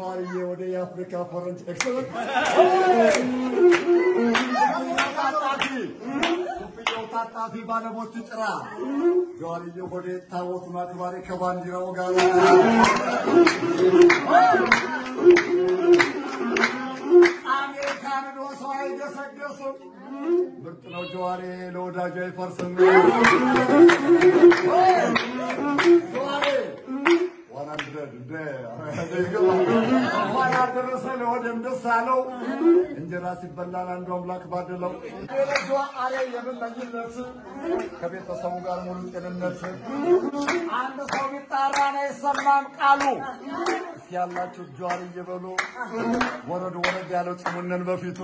ጆዋርዬ ወደ የአፍሪካ ፈረንጅ ኤክሰለንት ኩፍያው ታጣፊ ባለሞት ጭራ ጆዋርዬ ወደ ታቦት ማክባሪ ከባንዲራው ጋር አሜሪካን ወሰው አይገሰገስም ምርጥ ነው ጆዋሬ ለወዳጅ አይፈርስም ጆዋሬ ዋና ደረሰ ለወደም ደስ አለው እንጀራ ሲበላል አንዱ አምላክ ባደለው ጆዋሬ የምመኝነት ከቤተሰቡ ጋር ሙሉ ጤንነት አንድ ሰው ቢጣራ ነው ይሰማም ቃሉ ያላችሁ ጆዋር እየበሉ ወረድ ያለው ጽሙነን በፊቱ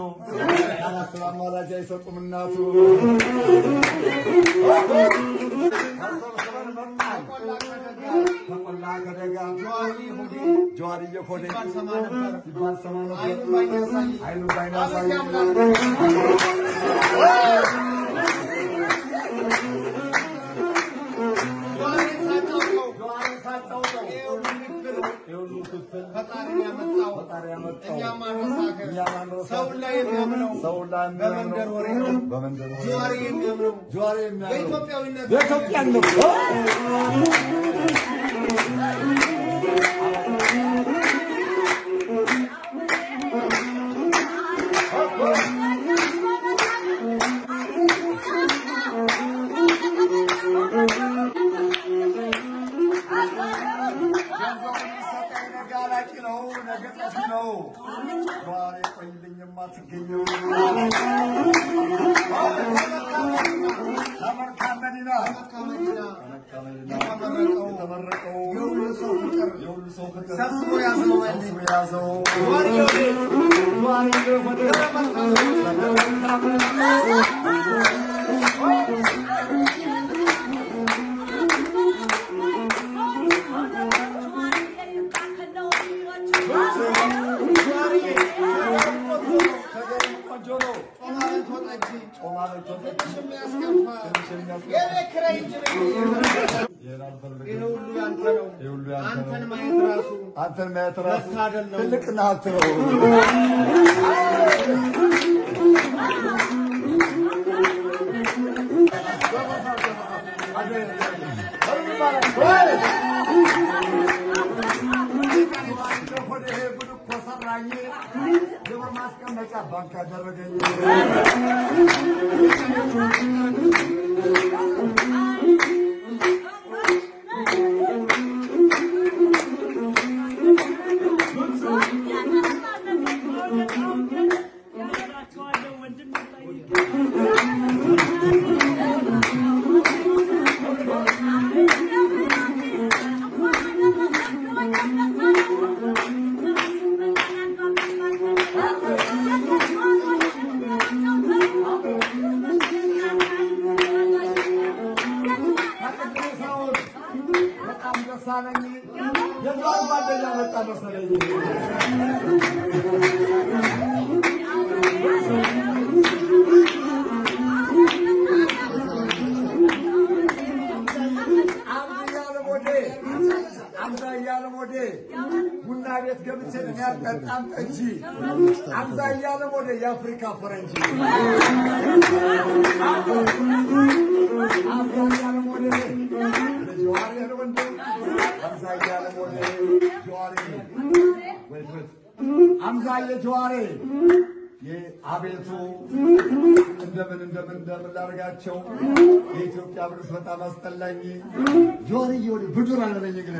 ሰላም ማላጃ ይሰጡም እናቱ ተቆላ ከደጋ ጆዋር እየኮደ ሲባል ሰማ ነበር አይኑ ባይናሳይ ፈጣሪ ያመጣው እኛም አንረሳው ሰው ላይ የሚያምነው በመንደር ወሬ ነው ጆዋር የሚያምነው በኢትዮጵያዊነት የኢትዮጵያነት ነው ጆዋር ቆይልኝማ ትገኘው ተመርካ መዲና ተመረቀው የሁሉ ሰው ፍቅር ሰብስቦ ያዘው ጆዋር ወደ አንተን ማየት ራሱ ትልቅና ሀብት ነው ግብር ማስቀመጫ ባንክ አደረገኝ ቡና ቤት ገብቼ የሚያጠጣም እንጂ አብዛኛው ወደ የአፍሪካ ፈረንጅ አብዛኛው ወደ ጆዋር ወንድ አብዛኛው ወደ ጆዋር አብዛኛው ጆዋር የአቤቱ እንደምን ላርጋቸው የኢትዮጵያ ብርስ በጣም አስጠላኝ ጆዋር ይወድ ብዱር አለኝ ግን